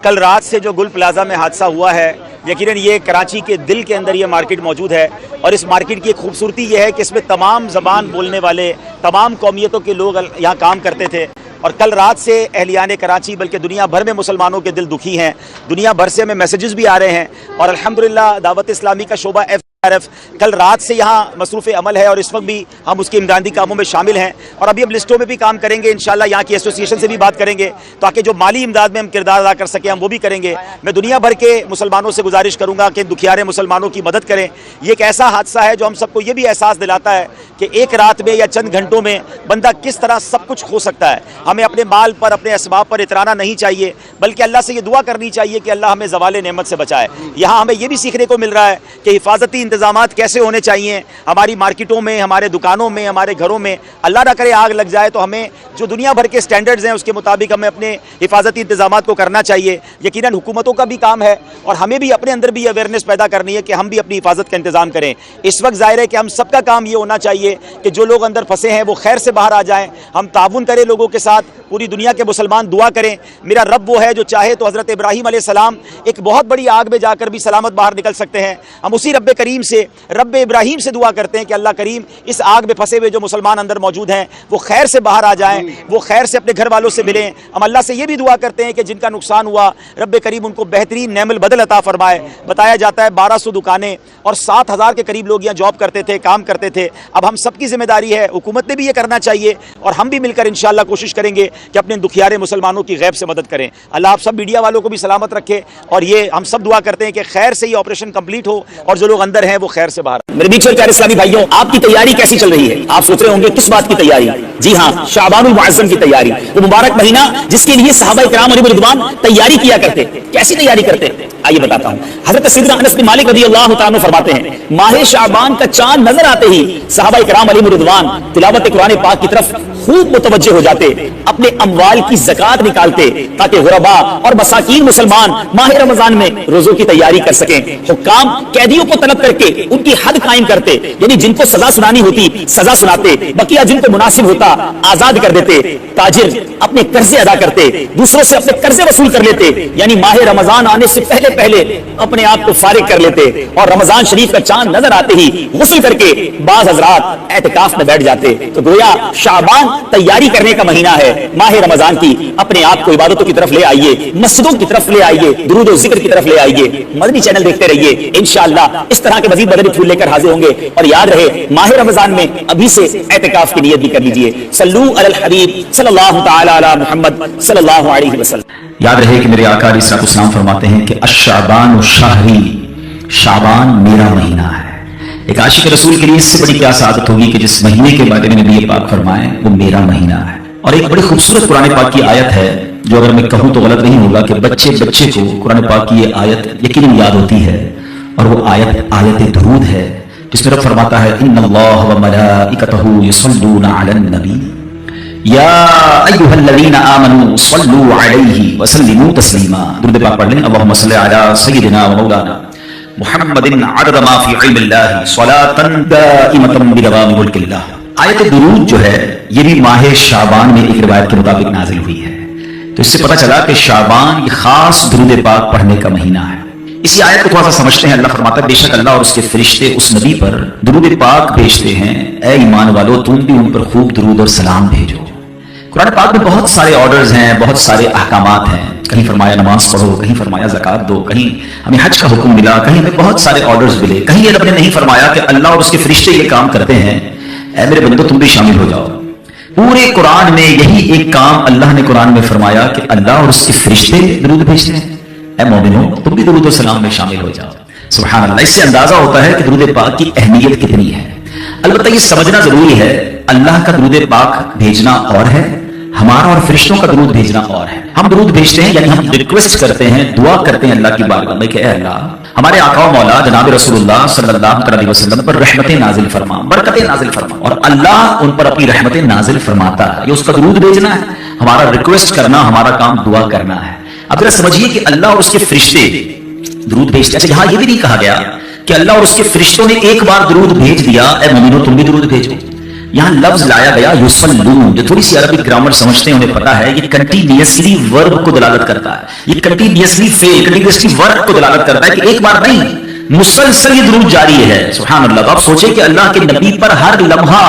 کل رات سے جو گل پلازا میں حادثہ ہوا ہے، یقیناً یہ کراچی کے دل کے اندر یہ مارکیٹ موجود ہے، اور اس مارکیٹ کی ایک خوبصورتی یہ ہے کہ اس میں تمام زبان بولنے والے تمام قومیتوں کے لوگ یہاں کام کرتے تھے۔ اور کل رات سے اہلیان کراچی بلکہ دنیا بھر میں مسلمانوں کے دل دکھی ہیں، دنیا بھر سے ہمیں میسیجز بھی آ رہے ہیں، اور الحمدللہ دعوت اسلامی کا شعبہ کل رات سے یہاں مصروف عمل ہے، اور اس وقت بھی ہم اس کے امدادی کاموں میں شامل ہیں، اور ابھی ہم لسٹوں میں بھی کام کریں گے انشاءاللہ، یہاں کی ایسوسی ایشن سے بھی بات کریں گے تاکہ جو مالی امداد میں ہم کردار ادا کر سکیں ہم وہ بھی کریں گے۔ میں دنیا بھر کے مسلمانوں سے گزارش کروں گا کہ دکھیارے مسلمانوں کی مدد کریں۔ یہ ایک ایسا حادثہ ہے جو ہم سب کو یہ بھی احساس دلاتا ہے کہ ایک رات میں یا چند گھنٹوں میں بندہ کس طرح سب کچھ کھو سکتا ہے۔ ہمیں اپنے مال پر اپنے اسباب پر اترانا نہیں چاہیے، بلکہ اللہ سے یہ دعا کرنی چاہیے کہ اللہ ہمیں زوال نعمت سے بچائے۔ یہاں ہمیں یہ بھی سیکھنے کو مل رہا ہے کہ حفاظتی انتظامات کیسے ہونے چاہیے ہماری مارکیٹوں میں، ہمارے دکانوں میں، ہمارے گھروں میں۔ اللہ نہ کرے آگ لگ جائے تو ہمیں جو دنیا بھر کے سٹینڈرڈز ہیں اس کے مطابق ہمیں اپنے حفاظتی انتظامات کو کرنا چاہیے۔ یقیناً حکومتوں کا بھی کام ہے، اور ہمیں بھی اپنے اندر بھی اویئرنیس پیدا کرنی ہے کہ ہم بھی اپنی حفاظت کا انتظام کریں۔ اس وقت ظاہر ہے کہ ہم سب کا کام یہ ہونا چاہیے کہ جو لوگ اندر پھنسے ہیں وہ خیر سے باہر آ جائیں، ہم تعاون کریں لوگوں کے ساتھ، پوری دنیا کے مسلمان دعا کریں۔ میرا رب وہ ہے جو چاہے تو حضرت ابراہیم علیہ السلام ایک بہت بڑی آگ میں جا کر بھی سلامت باہر نکل سکتے ہیں۔ ہم اسی رب کریم سے، رب ابراہیم سے دعا کرتے ہیں کہ اللہ کریم اس آگ میں پھنسے ہوئے جو مسلمان اندر موجود ہیں وہ خیر سے باہر آ جائیں، وہ خیر سے اپنے گھر والوں سے ملیں۔ ہم اللہ سے یہ بھی دعا کرتے ہیں کہ جن کا نقصان ہوا رب کریم ان کو بہترین نعم البدل عطا فرمائے۔ بتایا جاتا ہے 1200 دکانیں اور 7000 کے قریب لوگ یہاں جاب کرتے تھے، کام کرتے تھے۔ اب ہم سب کی ذمہ داری ہے، حکومت نے بھی یہ کرنا چاہیے، اور ہم بھی مل کر انشاءاللہ کوشش کریں گے کہ اپنے دکھیارے مسلمانوں کی غیب سے مدد کریں۔ اللہ آپ سب میڈیا والوں کو بھی سلامت رکھے، اور یہ ہم سب دعا کرتے ہیں کہ خیر سے یہ آپریشن کمپلیٹ ہو اور جو لوگ اندر ہیں وہ خیر سے باہر۔ میرے بیچ میں پیارے اسلامی بھائیوں، آپ کی تیاری کیسی چل رہی ہے؟ آپ سوچ رہے ہوں گے کس بات کی تیاری؟ جی ہاں، شعبان المعظم کی تیاری، وہ مبارک مہینہ جس کے لیے صحابہ کرام علیہ رضوان تیاری کیا کرتے۔ کیسی تیاری کرتے؟ آئیے بتاتا ہوں۔ حضرت سیدنا انس بن مالک رضی اللہ تعالیٰ عنہ فرماتے ہیں، ماہ شعبان کا چاند نظر آتے ہی صحابہ کرام علیہ رضوان تلاوت قرآن پاک کی طرف خوب متوجہ ہو جاتے، اپنے اموال کی زکات نکالتے تاکہ غربا اور مساکین مسلمان ماہ رمضان میں روزوں کی تیاری کر سکیں۔ حکام قیدیوں کو طلب کر کے ان کی حد قائم کرتے، یعنی جن کو سزا سنانی ہوتی سزا سناتے، بقیہ جن کو مناسب ہوتا آزاد کر دیتے۔ تاجر اپنے قرضے ادا کرتے، دوسروں سے اپنے قرضے وصول کر لیتے، یعنی ماہ رمضان آنے سے پہلے اپنے آپ کو فارغ کر لیتے، اور رمضان شریف کا چاند نظر آتے ہی غسل کر کے بعض حضرات اعتکاف میں بیٹھ جاتے۔ تو گویا شعبان تیاری کرنے کا مہینہ ہے ماہ رمضان کی۔ اپنے آپ کو عبادتوں کی طرف لے آئیے، مسجدوں کی طرف لے آئیے، درود و ذکر کی طرف لے آئیے، مدنی چینل دیکھتے رہیے، انشاءاللہ اس طرح کے مزید مدنی پھول لے کر حاضر ہوں گے۔ اور یاد رہے ماہ رمضان میں ابھی سے اعتکاف کی نیت بھی کر لیجیے۔ صلو علی الحبیب صلی اللہ تعالی علی محمد صلی اللہ علیہ وسلم۔ یاد رہے کہ میرے آقا علیہ الصلوۃ والسلام فرماتے ہیں کہ الشعبان شہری، شعبان میرا مہینہ ہے۔ ایک عاشق رسول کے لیے اس سے بڑی کیا سعادت ہوگی کہ جس مہینے کے بارے میں نبی پاک فرمائے وہ میرا مہینہ ہے۔ اور ایک بڑی خوبصورت قرآن پاک کی آیت ہے جو اگر میں کہوں تو غلط نہیں ہوگا کہ بچے کو قرآن پاک کی یہ آیت یقیناً یاد ہوتی ہے، اور وہ آیت درود ہے جس میں رب فرماتا ہے ان اللہ وملائکتہ یصلون علی النبی یا ایھا الذین آمنوا صلوا علیہ وسلموا تسلیما۔ درود پاک پڑھ لیں۔ اللہم صل علی سیدنا و مولانا محمد عدد ما فی علم اللہ صلاۃ دائمۃ بدوام ملک اللہ۔ آیت درود جو ہے یہ بھی ماہ شعبان میں ایک روایت کے مطابق نازل ہوئی ہے، تو اس سے پتہ چلا کہ شعبان یہ خاص درود پاک پڑھنے کا مہینہ ہے۔ اسی آیت کو تھوڑا سا سمجھتے ہیں۔ اللہ فرماتا ہے بے شک اللہ اور اس کے فرشتے اس نبی پر درود پاک بھیجتے ہیں، اے ایمان والو تم بھی ان پر خوب درود اور سلام بھیجو۔ قرآن پاک میں بہت سارے آرڈرز ہیں، بہت سارے احکامات ہیں۔ کہیں فرمایا نماز پڑھو، کہیں فرمایا زکات دو، کہیں ہمیں حج کا حکم ملا، کہیں ہمیں بہت سارے آرڈرز ملے، کہیں یہ رب نے نہیں فرمایا کہ اللہ اور اس کے فرشتے یہ کام کرتے ہیں، اے میرے بندو تم بھی شامل ہو جاؤ۔ پورے قرآن میں یہی ایک کام اللہ نے قرآن میں فرمایا کہ اللہ اور اس کے فرشتے درود بھیجتے ہیں، اے مومنو تم بھی درود و سلام میں شامل ہو جاؤ۔ سبحان اللہ۔ اس سے اندازہ ہوتا ہے کہ درود پاک کی اہمیت کتنی ہے۔ البتہ یہ سمجھنا ضروری ہے اللہ کا درود پاک بھیجنا اور ہے، ہمارا اور فرشتوں کا درود بھیجنا اور ہے۔ ہم درود بھیجتے ہیں یعنی ہم ریکویسٹ کرتے ہیں، دعا کرتے ہیں اللہ کی بارگاہ میں کہ اے اللہ ہمارے آقا و مولا جناب رسول اللہ صلی اللہ علیہ وسلم پر رحمتیں نازل فرما، برکتیں نازل فرما، اور اللہ ان پر اپنی رحمتیں نازل فرماتا ہے۔ یہ اس کا درود بھیجنا ہے، ہمارا ریکویسٹ کرنا، ہمارا کام دعا کرنا ہے۔ اب ذرا سمجھیے کہ اللہ اور اس کے فرشتے درود بھیجتے ہیں۔ اچھا یہاں یہ بھی نہیں کہا گیا کہ اللہ اور اس کے فرشتوں نے ایک بار درود بھیج دیا، اے مومنو تم بھی درود بھیجو، یہاں لفظ لایا گیا یصلون، جو تھوڑی سی عربی گرامر سمجھتے ہیں انہیں پتا ہے یہ کنٹینیوسلی ورب کو دلالت کرتا ہے، یہ کنٹینیوسلی فعل، کنٹینیوسلی ورب کو دلالت کرتا ہے کہ ایک بار نہیں، مسلسل یہ درود جاری ہے. سبحان اللہ. تو آپ سوچیں کہ اللہ کے نبی پر ہر لمحہ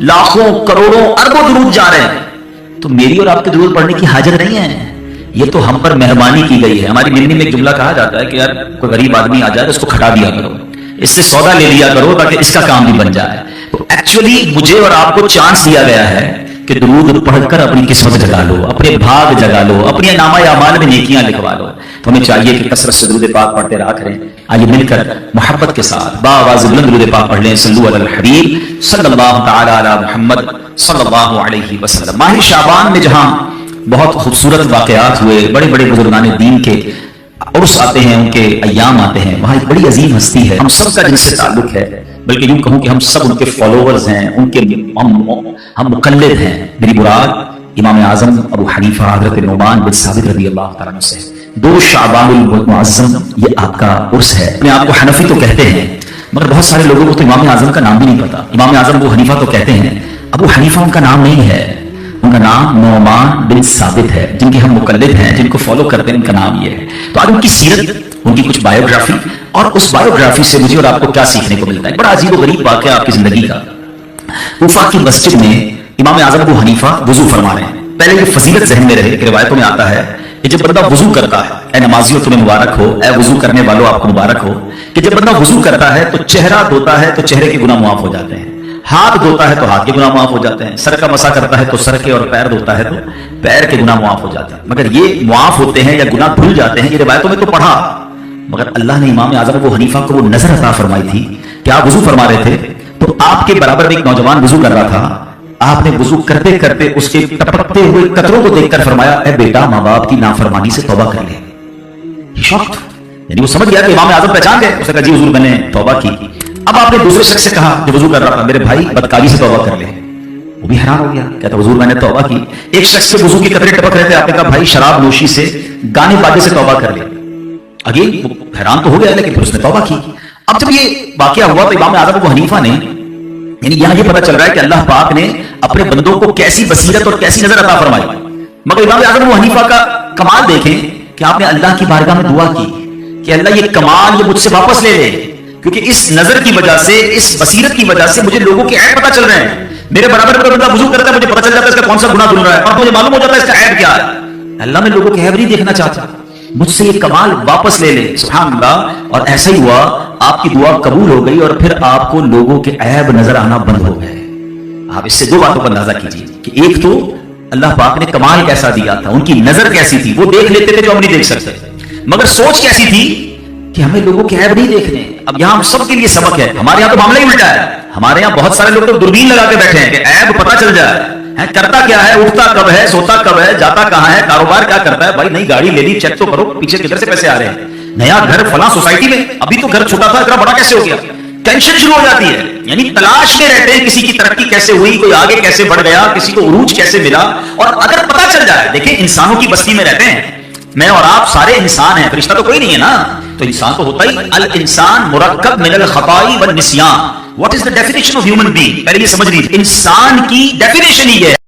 لاکھوں کروڑوں اربوں درود جا رہے ہیں، تو میری اور آپ کے درود پڑھنے کی حاجت نہیں ہے. یہ تو ہم پر مہربانی کی گئی ہے. ہماری ملنی میں ایک جملہ کہا جاتا ہے کہ یار کوئی غریب آدمی آ جائے تو اس کو کھٹا دیا کرو، اس سے سودا لے لیا کرو تاکہ اس کا کام بھی بن جائے. تو ایکچولی مجھے اور آپ کو چانس دیا گیا ہے کہ درود پڑھ کر اپنی قسمت جگا لو، اپنے بھاگ جگا لو، اپنے نامہ اعمال میں نیکیاں لکھوا لو. تو ہمیں چاہیے کہ کثرت سے درود پاک پڑھتے رہا کریں. آئیے مل کر محبت کے ساتھ باآواز بلند درود پاک پڑھ لیں. صلو علی الحبیب صلی اللہ تعالی علی محمد صلی اللہ علیہ وسلم. ماہ شعبان میں جہاں بہت خوبصورت واقعات ہوئے، بڑے بڑے بزرگان دین کے عرس آتے ہیں، ان کے ایام آتے ہیں، وہاں ایک بڑی عظیم ہستی ہے، ہم سب کا جن سے تعلق ہے، بلکہ یوں کہوں کہ ہم سب ان کے فالوورز ہیں، ان کے ہم مقلد ہیں. میری مراد امام اعظم ابو حنیفہ حضرت نعمان بن ثابت رضی اللہ تعالیٰ عنہ سے. 2 شعبان المعظم یہ آپ کا عرس ہے. اپنے آپ کو حنفی تو کہتے ہیں مگر بہت سارے لوگوں کو تو امام اعظم کا نام بھی نہیں پتا. امام اعظم ابو حنیفہ تو کہتے ہیں، ابو حنیفہ ان کا نام نہیں ہے، ان کا نام نعمان بن ثابت ہے. جن کے ہم مقلد ہیں، جن کو فالو کرتے ہیں، ان کا نام یہ ہے. تو آج ان کی سیرت، ان کی کچھ بایوگرافی، اور اس بایوگرافی سے مجھے اور آپ کو کیا سیکھنے کو ملتا ہے. بڑا عجیب و غریب واقعہ آپ کی زندگی کا. کوفہ کی مسجد میں امام اعظم ابو حنیفہ وضو فرما رہے ہیں. پہلے یہ فضیلت ذہن میں رہے کہ روایتوں میں آتا ہے کہ جب بندہ وضو کرتا ہے، اے نمازیوں تمہیں مبارک ہو، اے وضو کرنے والوں آپ کو مبارک ہو، کہ جب بندہ وضو کرتا ہے تو چہرہ دھوتا ہے تو چہرے کے گناہ معاف ہو جاتے ہیں، ہاتھ دھوتا ہے تو ہاتھ کے گناہ معاف ہو جاتے ہیں، سر کا مسا کرتا ہے تو سر کے، اور پیر دھوتا ہے تو پیر کے گناہ معاف ہو جاتے ہیں. مگر یہ معاف ہوتے ہیں یا گناہ دھل جاتے ہیں، یہ روایتوں میں تو پڑھا، مگر اللہ نے امام اعظم ابو حنیفہ کو وہ نظر عطا فرمائی تھی کہ آپ وضو فرما رہے تھے تو آپ کے برابر ایک نوجوان وضو کر رہا تھا. آپ نے وضو کرتے کرتے اس کے ٹپکتے ہوئے قطروں کو دیکھ کر فرمایا، اے بیٹا ماں باپ کی نافرمانی سے توبہ کر لے. شوقت، یعنی وہ سمجھ گیا کہ امام اعظم پہچان گئے. اس نے کہا جی حضور میں نے توبہ کی. اب آپ نے دوسرے شخص سے کہا جو وضو کر رہا تھا، میرے بھائی بدکاری سے توبہ کر لے. وہ بھی حیران ہو گیا، کہتا حضور میں نے توبہ کی. ایک شخص سے وضو کی قطرے ٹپک رہے تھے، آپ نے کہا بھائی شراب نوشی سے، گانے باجے سے توبہ کر لے. اگین وہ حیران تو ہو گیا لیکن پھر اس نے توبہ کی. اب جب یہ واقعہ ہوا تو امام اعظم ابو حنیفہ نے، یعنی یہاں یہ پتہ چل رہا ہے کہ اللہ پاک نے اپنے بندوں کو کیسی بصیرت اور کیسی نظر عطا فرمائی. مگر امام اعظم ابو حنیفہ کا کمال دیکھیں کہ آپ نے اللہ کی بارگاہ میں دعا کی کہ اللہ یہ کمال یہ مجھ سے واپس لے لے، کیونکہ اس نظر کی وجہ سے، اس بصیرت کی وجہ سے مجھے لوگوں کے عیب پتہ چل رہے ہیں. میرے برابر پر بندہ وضو کرتا ہے، مجھے پتہ چل جاتا ہے اس کا کون سا گناہ دھل رہا ہے، اور مجھے معلوم ہو جاتا ہے اس کا عیب کیا ہے. اللہ میں لوگوں کے عیب نہیں دیکھنا چاہتا، مجھ سے یہ کمال واپس لے لے. سبحان اللہ. اور ایسا ہی ہوا، آپ کی دعا قبول ہو گئی اور پھر آپ کو لوگوں کے عیب نظر آنا بند ہو گئے. آپ اس سے 2 باتوں پر اندازہ کیجیے کہ ایک تو اللہ پاک نے کمال کیسا دیا تھا، ان کی نظر کیسی تھی، وہ دیکھ لیتے تھے جو ہم نہیں دیکھ سکتے. مگر سوچ کیسی تھی کہ ہمیں لوگوں کے عیب نہیں دیکھنے. اب یہاں ہم سب کے لیے سبق ہے. ہمارے یہاں تو معاملہ ہی الٹا ہے. ہمارے یہاں بہت سارے لوگ تو دوربین لگا کے بیٹھے ہیں کہ عیب پتہ چل جائے، کرتا کیا ہے، اٹھتا کب ہے، سوتا کب ہے، جاتا کہاں ہے، کاروبار کیا کرتا ہے. بھائی نئی گاڑی لے لی، چیک تو کرو پیچھے کدھر سے پیسے آ رہے ہیں. نیا گھر فلاں سوسائٹی میں، ابھی تو گھر چھوٹا تھا اتنا بڑا کیسے ہو گیا. ٹینشن شروع ہو جاتی ہے. یعنی تلاش میں رہتے ہیں کسی کی ترقی کیسے ہوئی، کوئی آگے کیسے بڑھ گیا، کسی کو عروج کیسے ملا. اور اگر پتہ چل جائے، دیکھیں انسانوں کی بستی میں رہتے ہیں، میں اور آپ سارے انسان ہیں، فرشتہ تو کوئی نہیں ہے نا. تو انسان تو ہوتا ہی، الانسان مرکب من الخطاء والنسیان. What is the definition of human being? پہلے یہ سمجھ لیجیے، انسان کی ڈیفینیشن ہی ہے